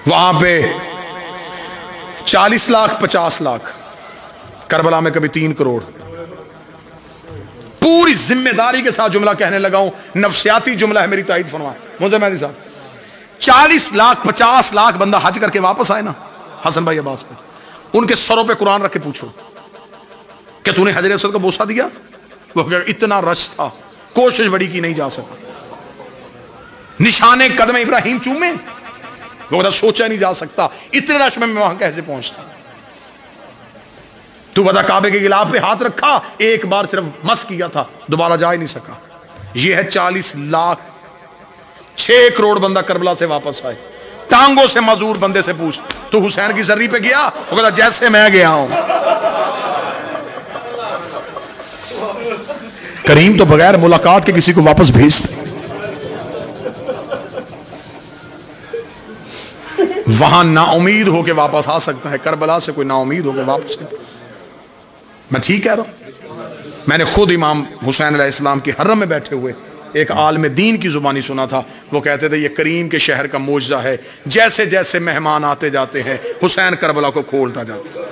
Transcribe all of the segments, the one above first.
وہاں پہ 40 لاکھ 50 لاکھ، کربلا میں کبھی 3 کروڑ. پوری ذمہ داری کے ساتھ جملہ کہنے لگا ہوں، نفسیاتی جملہ ہے، میری تائید فرمائیں مجھے مہدی صاحب. 40 لاکھ 50 لاکھ بندہ حج کر کے واپس آئے نا حسن بھائی عباس پہ، ان کے سروں پہ قرآن رکھ کے پوچھو کہ تو نے حجر اسود کو بوسہ دیا؟ وہ اتنا رش تھا، کوشش بڑی کی، نہیں جا سکا. نشانے قدم ابراہیم چومے، وہ سوچا نہیں جا سکتا اتنے رش میں وہاں کیسے پہنچتا. تو بتا کعبے کے غلاف پہ ہاتھ رکھا، ایک بار صرف مس کیا تھا، دوبارہ جا ہی نہیں سکا. یہ ہے 40 لاکھ 6 کروڑ بندہ کربلا سے واپس آئے. ٹانگوں سے معذور بندے سے پوچھ تو حسین کی زری پہ گیا؟ وہ کہتا جیسے میں گیا ہوں. کریم تو بغیر ملاقات کے کسی کو واپس بھیجتے. وہاں نا امید ہو کے واپس آ سکتا ہے، کربلا سے کوئی نا امید ہو کے واپس. میں ٹھیک کہہ رہا ہوں؟ میں نے خود امام حسین علیہ السلام کے حرم میں بیٹھے ہوئے ایک عالم دین کی زبانی سنا تھا. وہ کہتے تھے یہ کریم کے شہر کا معجزہ ہے، جیسے جیسے مہمان آتے جاتے ہیں حسین کربلا کو کھولتا جاتا ہے.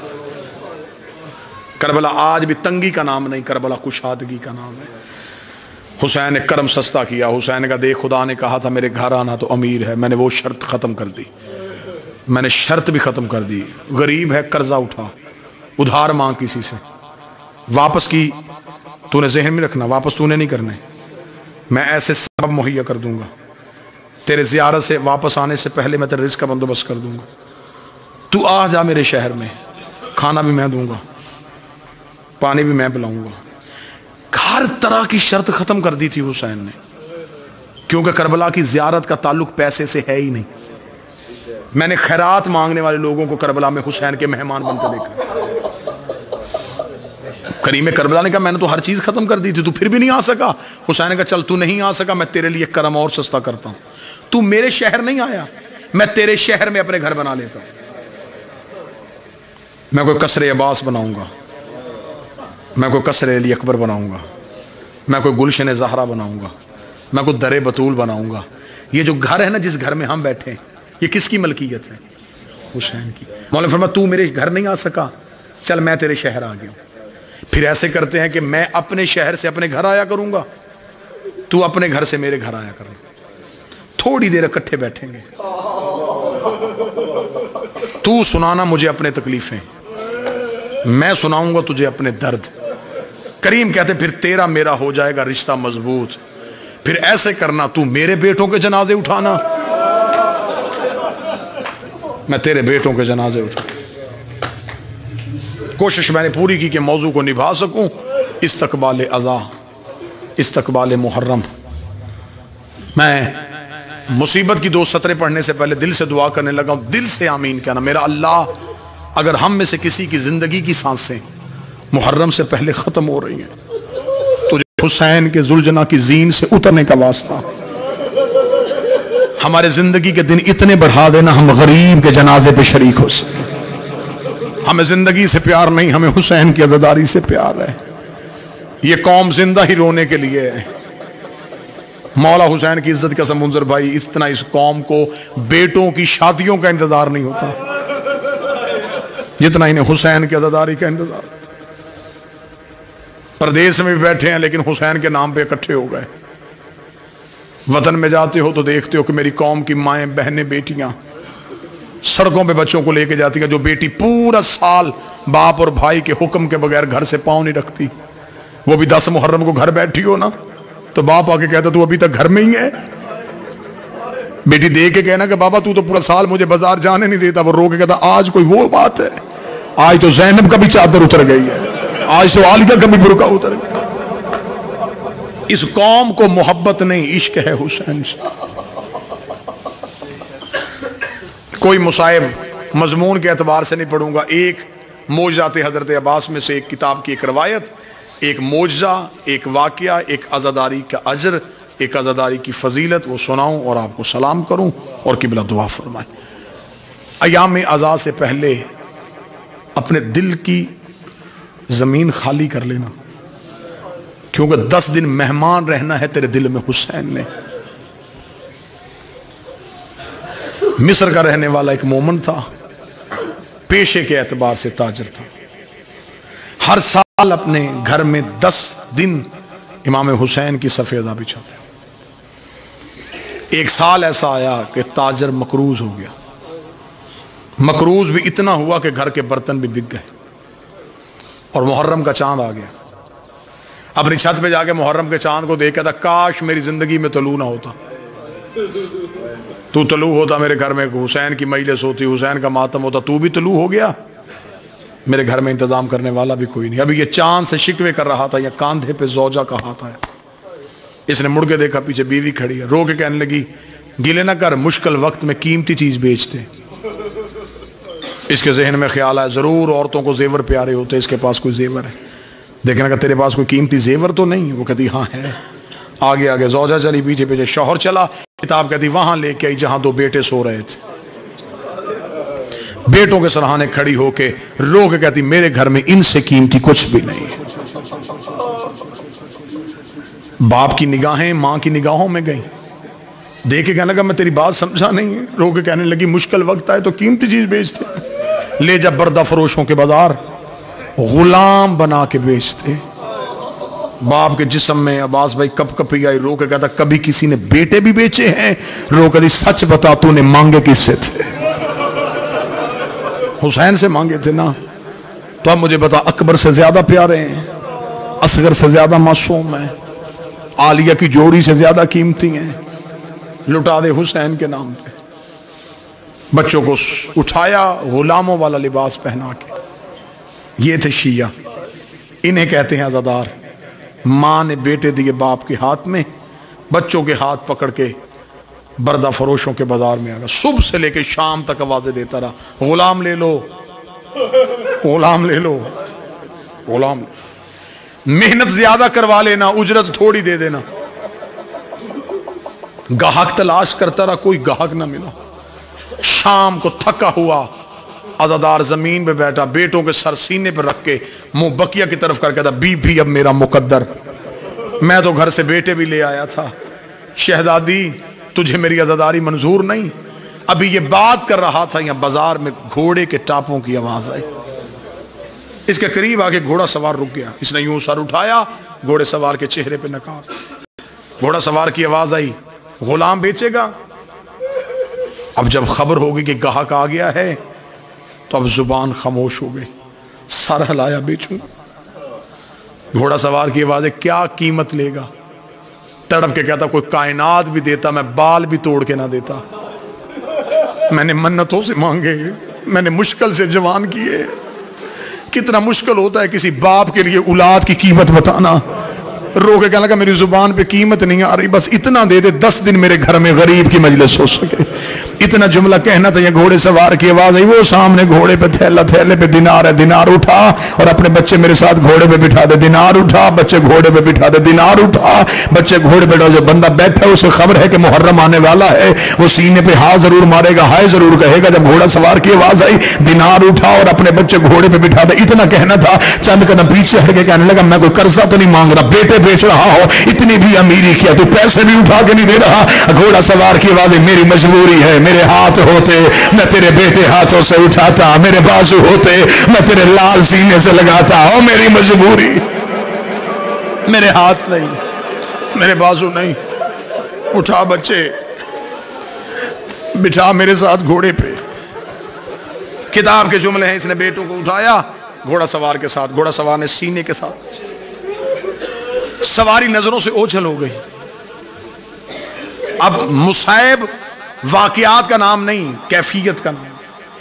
کربلا آج بھی تنگی کا نام نہیں، کربلا کشادگی کا نام ہے. حسین نے کرم سستا کیا. حسین کا دیکھ خدا نے کہا تھا میرے گھر آنا تو امیر ہے، میں نے وہ شرط ختم کر دی. میں نے شرط بھی ختم کر دی. غریب ہے قرضہ اٹھا، ادھار مانگ کسی سے، واپس کی تو نے ذہن میں رکھنا، واپس تو نے نہیں کرنے. میں ایسے سبب مہیا کر دوں گا، تیرے زیارت سے واپس آنے سے پہلے میں تیرے رزق کا بندوبست کر دوں گا. تو آ جا میرے شہر میں، کھانا بھی میں دوں گا، پانی بھی میں پلاؤں گا. ہر طرح کی شرط ختم کر دی تھی حسین نے، کیونکہ کربلا کی زیارت کا تعلق پیسے سے ہے ہی نہیں. میں نے خیرات مانگنے والے لوگوں کو کربلا میں حسین کے مہمان بن کر دیکھا. کریم کربلا نے کہا میں نے تو ہر چیز ختم کر دی تھی، تو پھر بھی نہیں آ سکا. حسین نے کہا چل تو نہیں آ سکا، میں تیرے لیے کرم اور سستا کرتا ہوں. تو میرے شہر نہیں آیا، میں تیرے شہر میں اپنے گھر بنا لیتا ہوں. میں کوئی قصر عباس بناؤں گا، میں کوئی قصر علی اکبر بناؤں گا، میں کوئی گلشن زہرا بناؤں گا، میں کوئی در بطول بناؤں گا. یہ جو گھر ہے نا جس گھر میں ہم بیٹھے ہیں، یہ کس کی ملکیت ہے؟ حسین کی. مولانا فرمایا تو میرے گھر نہیں آ سکا، چل میں تیرے شہر آ گیا. پھر ایسے کرتے ہیں کہ میں اپنے شہر سے اپنے گھر آیا کروں گا، تو اپنے گھر سے میرے گھر آیا کروں. تھوڑی دیر اکٹھے بیٹھیں گے، تو سنانا مجھے اپنے تکلیفیں، میں سناؤں گا تجھے اپنے درد. کریم کہتے پھر تیرا میرا ہو جائے گا رشتہ مضبوط. پھر ایسے کرنا تو میرے بیٹوں کے جنازے اٹھانا، میں تیرے بیٹوں کے جنازے اٹھا. کوشش میں نے پوری کی کہ موضوع کو نبھا سکوں. استقبال عزا، استقبال محرم. میں مصیبت کی 2 سطریں پڑھنے سے پہلے دل سے دعا کرنے لگا ہوں. دل سے آمین کہنا. میرا اللہ اگر ہم میں سے کسی کی زندگی کی سانسیں محرم سے پہلے ختم ہو رہی ہیں تو حسین کے ذوالجناح کی زین سے اترنے کا واسطہ ہمارے زندگی کے دن اتنے بڑھا دینا ہم غریب کے جنازے پہ شریک ہو سکیں. ہمیں زندگی سے پیار نہیں، ہمیں حسین کی عزاداری سے پیار ہے. یہ قوم زندہ ہی رونے کے لیے ہے. مولا حسین کی عزت قسم منظر بھائی، اتنا اس قوم کو بیٹوں کی شادیوں کا انتظار نہیں ہوتا جتنا انہیں حسین کی عزاداری کا انتظار. پردیس میں بھی بیٹھے ہیں لیکن حسین کے نام پہ اکٹھے ہو گئے. وطن میں جاتے ہو تو دیکھتے ہو کہ میری قوم کی مائیں بہنیں بیٹیاں سڑکوں پہ بچوں کو لے کے جاتی ہیں. جو بیٹی پورا سال باپ اور بھائی کے حکم کے بغیر گھر سے پاؤں نہیں رکھتی، وہ بھی 10 محرم کو گھر بیٹھی ہو نا تو باپ آ کے کہتا تو ابھی تک گھر میں ہی ہے. بیٹی دے کے کہنا کہ بابا تو پورا سال مجھے بازار جانے نہیں دیتا. وہ رو کے کہتا آج کوئی وہ بات ہے، آج تو زینب کا بھی چادر اتر گئی ہے، آج تو عالیہ کا بھی برقع اتر گیا. اس قوم کو محبت نہیں، عشق ہے حسین سے. کوئی مصائب مضمون کے اعتبار سے نہیں پڑھوں گا. ایک معجزات حضرت عباس میں سے ایک کتاب کی ایک روایت، ایک معجزہ، ایک واقعہ، ایک عزاداری کا اجر، ایک عزاداری کی فضیلت وہ سناؤں اور آپ کو سلام کروں اور قبلہ دعا فرمائیں. ایام عزا سے پہلے اپنے دل کی زمین خالی کر لینا، کیونکہ 10 دن مہمان رہنا ہے تیرے دل میں حسین نے. مصر کا رہنے والا ایک مومن تھا، پیشے کے اعتبار سے تاجر تھا. ہر سال اپنے گھر میں 10 دن امام حسین کی صف اذا بچھاتے. ایک سال ایسا آیا کہ تاجر مقروض ہو گیا. مقروض بھی اتنا ہوا کہ گھر کے برتن بھی بک گئے، اور محرم کا چاند آ گیا. اپنی چھت پہ جا کے محرم کے چاند کو دیکھا تھا، کاش میری زندگی میں طلوع نہ ہوتا، تو طلوع ہوتا میرے گھر میں، حسین کی مجلس ہوتی، حسین کا ماتم ہوتا، تو بھی طلوع ہو گیا، میرے گھر میں انتظام کرنے والا بھی کوئی نہیں. ابھی یہ چاند سے شکوے کر رہا تھا، یا کاندھے پہ زوجہ کا ہاتھ آیا. اس نے مڑ کے دیکھا، پیچھے بیوی کھڑی ہے، رو کے کہنے لگی گلے نہ کر، مشکل وقت میں قیمتی چیز بیچتے. اس کے ذہن میں خیال آیا ضرور عورتوں کو زیور پیارے ہوتے، اس کے پاس کوئی زیور ہے. دیکھنا کہ تیرے پاس کوئی قیمتی زیور تو نہیں؟ وہ کہتی ہاں ہے. آگے آگے زوجہ چلی، پیچھے پیچھے شوہر چلا. کتاب کہتی وہاں لے کے آئی جہاں 2 بیٹے سو رہے تھے. بیٹوں کے سرہانے کھڑی ہو کے رو کے کہتی میرے گھر میں ان سے قیمتی کچھ بھی نہیں. باپ کی نگاہیں ماں کی نگاہوں میں گئیں. دیکھ کے کہنے لگا میں تیری بات سمجھا نہیں. رو کے کہنے لگی مشکل وقت آئے تو قیمتی چیز بیچتے، لے جا بردہ فروشوں کے بازار، غلام بنا کے بیچتے. باپ کے جسم میں عباس بھائی کپ کپی آئی. رو کے کہتا کبھی کسی نے بیٹے بھی بیچے ہیں؟ رو کے دی سچ بتا تو نے مانگے کس سے تھے؟ حسین سے مانگے تھے نا. تو اب مجھے بتا اکبر سے زیادہ پیارے ہیں، اصغر سے زیادہ معصوم ہیں، عالیہ کی جوڑی سے زیادہ قیمتی ہیں، لٹا دے حسین کے نام پہ. بچوں کو اٹھایا، غلاموں والا لباس پہنا کے. یہ تھے شیعہ، انہیں کہتے ہیں عزادار. ماں نے بیٹے دیے باپ کے ہاتھ میں، بچوں کے ہاتھ پکڑ کے بردہ فروشوں کے بازار میں آگا. صبح سے لے کے شام تک آوازیں دیتا رہا غلام لے لو، غلام لے لو، غلام. محنت زیادہ کروا لینا، اجرت تھوڑی دے دینا. گاہک تلاش کرتا رہا، کوئی گاہک نہ ملا. شام کو تھکا ہوا عزادار زمین پہ بیٹھا، بیٹوں کے سر سینے پہ رکھ کے منہ بقیہ کی طرف کر کے تھا بی بھی اب میرا مقدر، میں تو گھر سے بیٹے بھی لے آیا تھا. شہزادی تجھے میری عزاداری منظور نہیں؟ ابھی یہ بات کر رہا تھا، یہاں بازار میں گھوڑے کے ٹاپوں کی آواز آئی. اس کے قریب آگے گھوڑا سوار رک گیا. اس نے یوں سر اٹھایا، گھوڑے سوار کے چہرے پہ نقاب. گھوڑا سوار کی آواز آئی غلام بیچے گا؟ اب جب خبر ہوگی کہ گاہک آ گیا ہے تو اب زبان خاموش ہو گئی. سر ہلایا بیچوں. گھوڑا سوار کی آواز ہے کیا قیمت لے گا؟ تڑپ کے کہتا کوئی کائنات بھی دیتا، میں بال بھی توڑ کے نہ دیتا. میں نے منتوں سے مانگے، میں نے مشکل سے جوان کیے. کتنا مشکل ہوتا ہے کسی باپ کے لیے اولاد کی قیمت بتانا. رو کے کہنے لگا میری زبان پہ قیمت نہیں آ رہی، بس اتنا دے دے 10 دن میرے گھر میں غریب کی مجلس ہو سکے. اتنا جملہ کہنا تھا. یہ گھوڑے سوار کی آواز آئی، وہ سامنے گھوڑے پہ تھیلا، تھیلے پہ دینار ہے، دینار اٹھا اور اپنے بچے میرے ساتھ گھوڑے پہ بٹھا دے. دینار اٹھا، بچے گھوڑے پہ بٹھا دے. دینار اٹھا، بچے گھوڑے پہ. جو بندہ بیٹھا ہے اسے خبر ہے کہ محرم آنے والا ہے، وہ سینے پہ ہاں ضرور مارے گا، ہائے ضرور کہے گا. جب گھوڑا سوار کی آواز آئی دینار اٹھا اور اپنے بچے گھوڑے پہ بٹھا دے، اتنا کہنا تھا. چند قدم پیچھے ہٹ کے کہنے لگا میں کوئی قرضہ تو نہیں مانگ رہا، بیٹے بیچ رہا ہو، اتنی بھی امیری کیا تو پیسے بھی اٹھا کے نہیں دے رہا. گھوڑا سوار کی آواز میری مجبوری ہے، میرے ہاتھ ہوتے میں تیرے بیٹے ہاتھوں سے اٹھاتا، میرے بازو ہوتے میں تیرے لال سینے سے لگاتا. او میری مجبوری، میرے ہاتھ نہیں، میرے بازو نہیں. اٹھا بچے، بٹھا میرے ساتھ گھوڑے پہ. کتاب کے جملے ہیں. اس نے بیٹوں کو اٹھایا گھوڑا سوار کے ساتھ. گھوڑا سوار نے سینے کے ساتھ. سواری نظروں سے اوجھل ہو گئی. اب مصائب واقعات کا نام نہیں، کیفیت کا نام.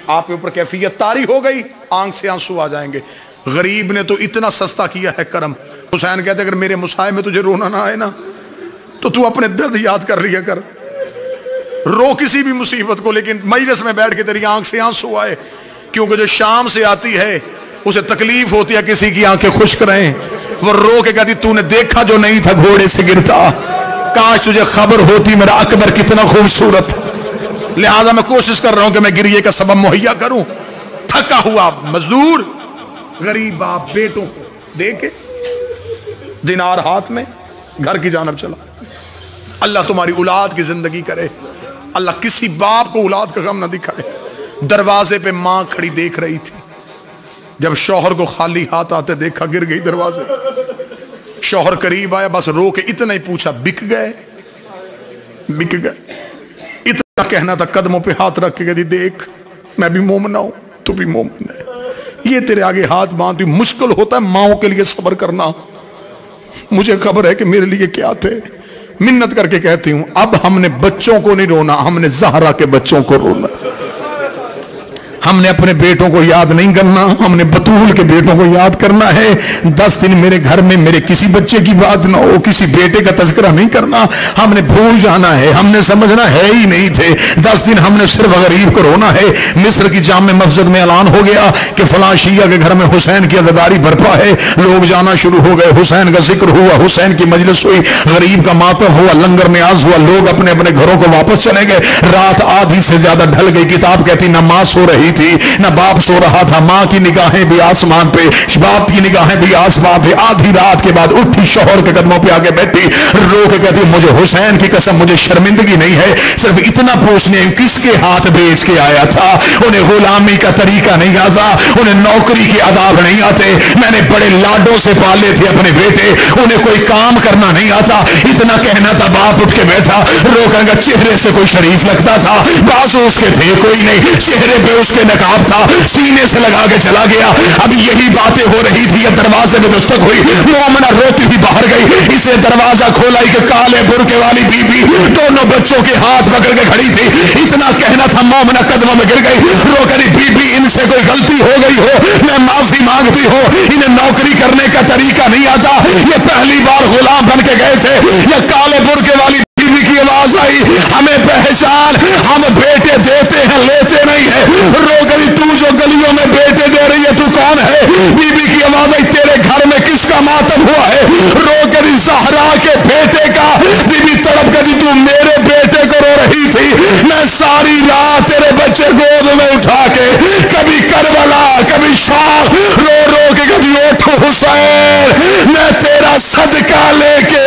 آپ کے اوپر کیفیت طاری ہو گئی، آنکھ سے آنسو آ جائیں گے. غریب نے تو اتنا سستا کیا ہے کرم. حسین کہتے اگر میرے مصائب میں تجھے رونا نہ آئے نا تو تو اپنے درد یاد کر لیا کر. رو کسی بھی مصیبت کو، لیکن مجلس میں بیٹھ کے تیری آنکھ سے آنسو آئے. کیونکہ جو شام سے آتی ہے اسے تکلیف ہوتی ہے کسی کی آنکھیں خشک رہیں. وہ رو کے کہتی تو نے دیکھا جو نہیں تھا گھوڑے سے گرتا، کاش تجھے خبر ہوتی میرا اکبر کتنا خوبصورت. لہذا میں کوشش کر رہا ہوں کہ میں گریے کا سبب مہیا کروں. تھکا ہوا مزدور غریب باپ بیٹوں کو دیکھ کے دینار ہاتھ میں گھر کی جانب چلا. اللہ تمہاری اولاد کی زندگی کرے. اللہ کسی باپ کو اولاد کا غم نہ دکھائے. دروازے پہ ماں کھڑی دیکھ رہی تھی، جب شوہر کو خالی ہاتھ آتے دیکھا گر گئی دروازے. شوہر قریب آیا، بس رو کے اتنا ہی پوچھا بک گئے؟ بک گئے. اتنا کہنا تھا، قدموں پہ ہاتھ رکھ کے کہتی دیکھ میں بھی مومنہ ہوں تو بھی مومن ہے، یہ تیرے آگے ہاتھ باندھی. مشکل ہوتا ہے ماؤں کے لیے صبر کرنا، مجھے خبر ہے کہ میرے لیے کیا تھے. منت کر کے کہتی ہوں اب ہم نے بچوں کو نہیں رونا، ہم نے زہرا کے بچوں کو رونا. ہم نے اپنے بیٹوں کو یاد نہیں کرنا، ہم نے بطول کے بیٹوں کو یاد کرنا ہے. 10 دن میرے گھر میں میرے کسی بچے کی بات نہ ہو، کسی بیٹے کا تذکرہ نہیں کرنا. ہم نے بھول جانا ہے، ہم نے سمجھنا ہے ہی نہیں تھے. 10 دن ہم نے صرف غریب کو رونا ہے. مصر کی جامع مسجد میں اعلان ہو گیا کہ فلاں شیعہ کے گھر میں حسین کی عزاداری برپا ہے. لوگ جانا شروع ہو گئے، حسین کا ذکر ہوا، حسین کی مجلس ہوئی، غریب کا ماتم ہوا، لنگر نیاز ہوا. لوگ اپنے اپنے گھروں کو واپس چلے گئے. رات آدھی سے زیادہ ڈھل گئی. کتاب کہتی نہ ماں سو رہی تھی نہ باپ سو رہا تھا. ماں کی نگاہیں بھی آسمان پہ، باپ کی نگاہیں بھی آسمان پہ. آدھی رات کے بعد اٹھی، شوہر کے قدموں پہ آگے بیٹھی، رو کے کہتی مجھے حسین کی قسم مجھے شرمندگی نہیں ہے، صرف اتنا پوچھنے کس کے ہاتھ بھیج کے آیا تھا. انہیں غلامی کا طریقہ نہیں آتا، انہیں نوکری کے آداب نہیں آتے. میں نے بڑے لاڈوں سے پالے تھے اپنے بیٹے، انہیں کوئی کام کرنا نہیں آتا. اتنا کہنا تھا. باپ اٹھ کے بیٹھا، رو کر گا. چہرے سے کوئی شریف لگتا تھا، بازو اس کے تھے کوئی نہیں، چہرے پہ اس کے نقاب تھا، سینے سے لگا کے چلا گیا. اب یہی باتیں ہو رہی تھی، دروازے میں دستک ہوئی. مومنہ روتی ہوئی باہر گئی. اسے دروازہ کھولا کہ کالے برقع والی بی بی دونوں بچوں کے ہاتھ پکڑ کے کھڑی تھی. اتنا کہنا تھا، مومنہ قدموں میں گر گئی، رو کری بی بی ان سے کوئی غلطی ہو گئی ہو، میں معافی مانگتی ہوں. انہیں نوکری کرنے کا طریقہ نہیں آتا، یہ پہلی بار غلام بن کے گئے تھے. یہ کالے برقع والی کی آواز آئی، ہمیں پہچان، ہم بیٹے دیتے ہیں لیتے نہیں ہیں. رو گئی تو جو گلیوں میں بیٹے دے رہی ہے تو کون ہے؟ بی بی کی آواز آئی، تیرے گھر میں کس کا ماتم ہوا ہے؟ رو گئی زہرا کے بیٹے کا. بی بی تڑپ گئی، تو میرے بیٹے کو رو رہی تھی، میں ساری رات تیرے بچے گود میں اٹھا کے کبھی کربلا کبھی شام رو رو کے کبھی اٹھو حسین میں تیرا صدقہ لے کے